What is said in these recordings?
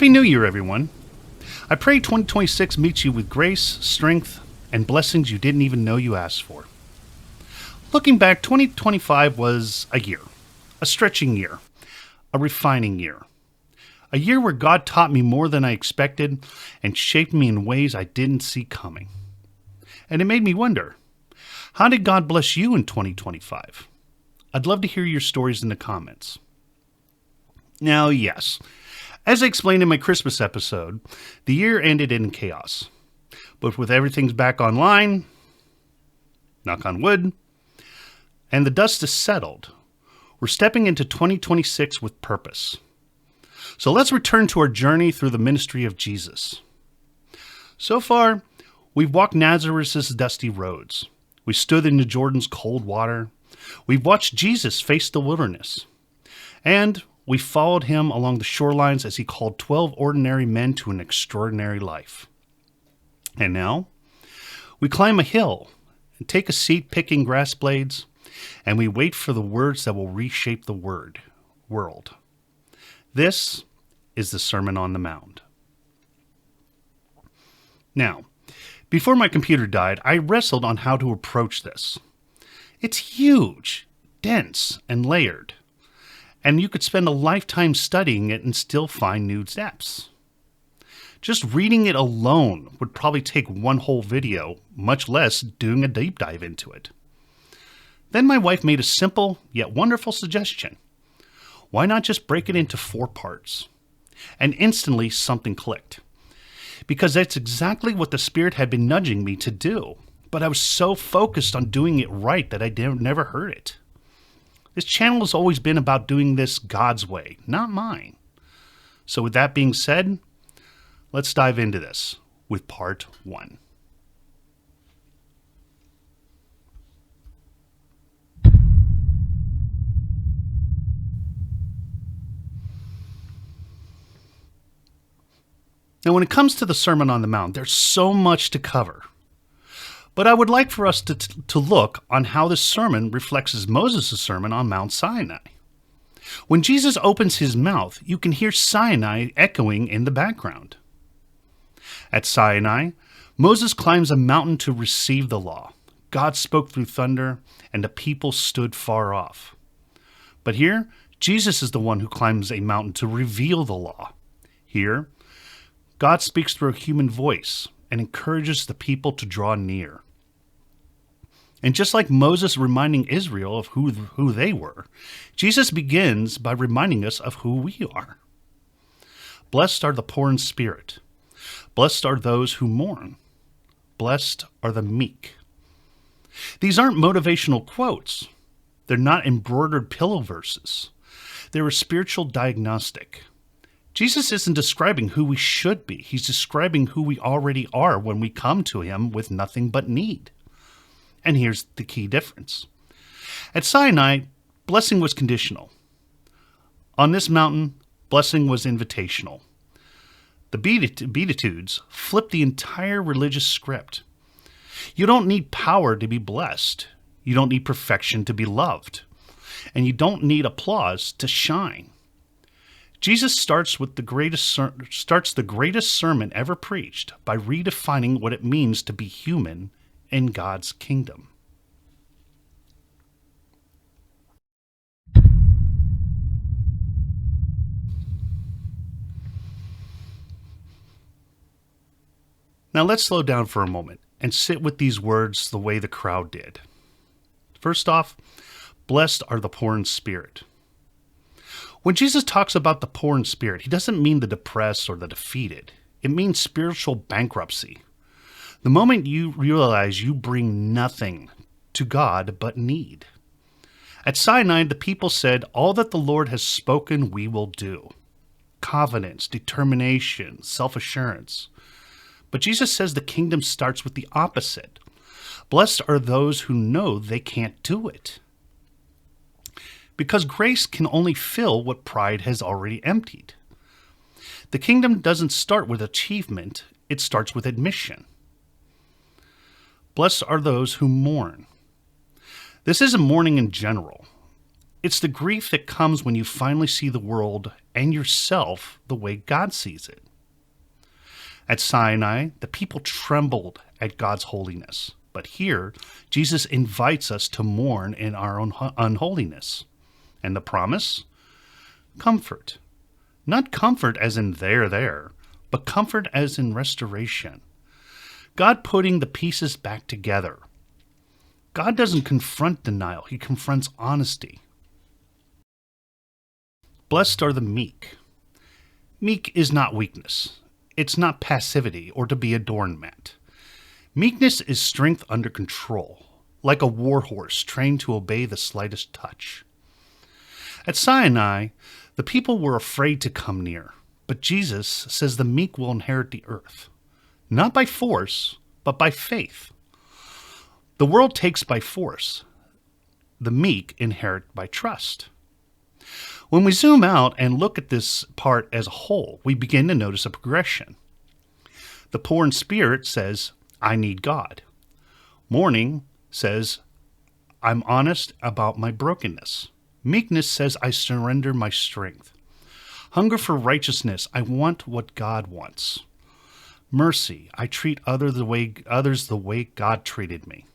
Happy New Year, everyone. I pray 2026 meets you with grace, strength, and blessings you didn't even know you asked for. Looking back, 2025 was a year, a stretching year, a refining year. A year where God taught me more than I expected and shaped me in ways I didn't see coming. And it made me wonder, how did God bless you in 2025? I'd love to hear your stories in the comments. Now, yes, as I explained in my Christmas episode, the year ended in chaos. But with everything's back online, knock on wood, and the dust is settled, we're stepping into 2026 with purpose. So let's return to our journey through the ministry of Jesus. So far, we've walked Nazareth's dusty roads. We stood in the Jordan's cold water. We've watched Jesus face the wilderness. And we followed him along the shorelines as he called 12 ordinary men to an extraordinary life. And now, we climb a hill and take a seat picking grass blades, and we wait for the words that will reshape the world. This is the Sermon on the Mount. Now, before my computer died, I wrestled on how to approach this. It's huge, dense, and layered. And you could spend a lifetime studying it and still find new depths. Just reading it alone would probably take one whole video, much less doing a deep dive into it. Then my wife made a simple yet wonderful suggestion. Why not just break it into 4 parts? And instantly something clicked. Because that's exactly what the Spirit had been nudging me to do. But I was so focused on doing it right that I never heard it. This channel has always been about doing this God's way, not mine. So with that being said, let's dive into this with part 1. Now, when it comes to the Sermon on the Mount, there's so much to cover. But I would like for us to look on how this sermon reflects Moses' sermon on Mount Sinai. When Jesus opens his mouth, you can hear Sinai echoing in the background. At Sinai, Moses climbs a mountain to receive the law. God spoke through thunder, and the people stood far off. But here, Jesus is the one who climbs a mountain to reveal the law. Here, God speaks through a human voice and encourages the people to draw near. And just like Moses reminding Israel of who they were, Jesus begins by reminding us of who we are. Blessed are the poor in spirit. Blessed are those who mourn. Blessed are the meek. These aren't motivational quotes. They're not embroidered pillow verses. They're a spiritual diagnostic. Jesus isn't describing who we should be. He's describing who we already are when we come to him with nothing but need. And here's the key difference. At Sinai, blessing was conditional. On this mountain, blessing was invitational. The Beatitudes flipped the entire religious script. You don't need power to be blessed. You don't need perfection to be loved. And you don't need applause to shine. Jesus starts the greatest sermon ever preached by redefining what it means to be human in God's kingdom. Now let's slow down for a moment and sit with these words the way the crowd did. First off, blessed are the poor in spirit. When Jesus talks about the poor in spirit, he doesn't mean the depressed or the defeated. It means spiritual bankruptcy. The moment you realize you bring nothing to God but need. At Sinai, the people said, all that the Lord has spoken, we will do. Confidence, determination, self-assurance. But Jesus says the kingdom starts with the opposite. Blessed are those who know they can't do it. Because grace can only fill what pride has already emptied. The kingdom doesn't start with achievement, it starts with admission. Blessed are those who mourn. This isn't mourning in general. It's the grief that comes when you finally see the world and yourself the way God sees it. At Sinai, the people trembled at God's holiness. But here, Jesus invites us to mourn in our own unholiness. And the promise? Comfort. Not comfort as in there, but comfort as in restoration. God putting the pieces back together. God doesn't confront denial, he confronts honesty. Blessed are the meek. Meek is not weakness. It's not passivity or to be a doormat. Meekness is strength under control, like a warhorse trained to obey the slightest touch. At Sinai, the people were afraid to come near, but Jesus says the meek will inherit the earth, not by force, but by faith. The world takes by force. The meek inherit by trust. When we zoom out and look at this part as a whole, we begin to notice a progression. The poor in spirit says, I need God. Mourning says, I'm honest about my brokenness. Meekness says, I surrender my strength. Hunger for righteousness, I want what God wants. Mercy, I treat others the way God treated me.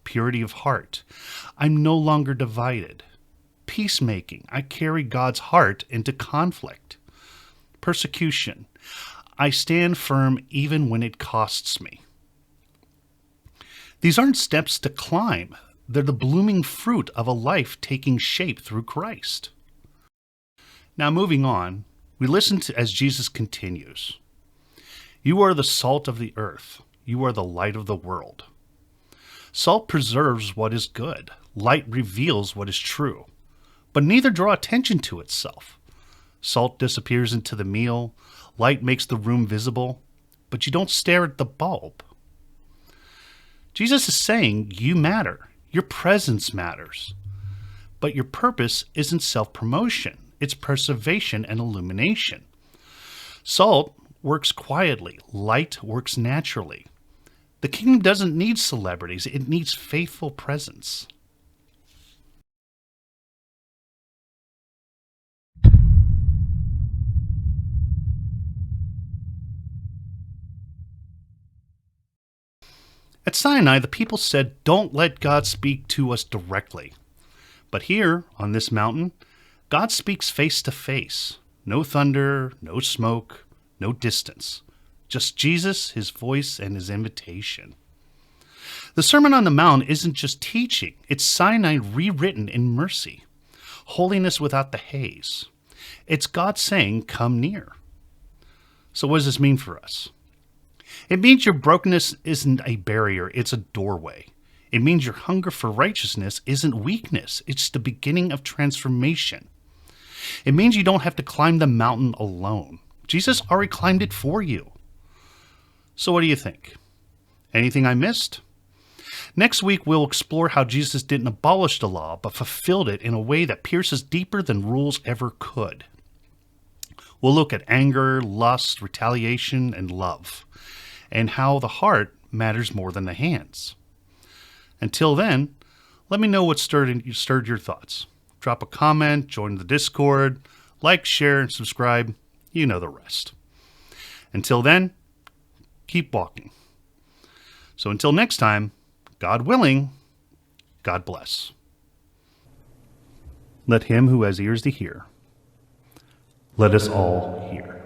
Purity of heart, I'm no longer divided. Peacemaking, I carry God's heart into conflict. Persecution, I stand firm even when it costs me. These aren't steps to climb. They're the blooming fruit of a life taking shape through Christ. Now moving on, we listen to as Jesus continues. You are the salt of the earth. You are the light of the world. Salt preserves what is good. Light reveals what is true. But neither draw attention to itself. Salt disappears into the meal. Light makes the room visible. But you don't stare at the bulb. Jesus is saying you matter. Your presence matters. But your purpose isn't self-promotion. It's preservation and illumination. Salt works quietly. Light works naturally. The kingdom doesn't need celebrities. It needs faithful presence. At Sinai, the people said, don't let God speak to us directly. But here, on this mountain, God speaks face to face. No thunder, no smoke, no distance. Just Jesus, his voice, and his invitation. The Sermon on the Mount isn't just teaching. It's Sinai rewritten in mercy. Holiness without the haze. It's God saying, come near. So what does this mean for us? It means your brokenness isn't a barrier, it's a doorway. It means your hunger for righteousness isn't weakness, it's the beginning of transformation. It means you don't have to climb the mountain alone. Jesus already climbed it for you. So what do you think? Anything I missed? Next week, we'll explore how Jesus didn't abolish the law, but fulfilled it in a way that pierces deeper than rules ever could. We'll look at anger, lust, retaliation, and love, and how the heart matters more than the hands. Until then, let me know what stirred your thoughts. Drop a comment, join the Discord, like, share, and subscribe. You know the rest. Until then, keep walking. So until next time, God willing, God bless. Let him who has ears to hear, let us all hear.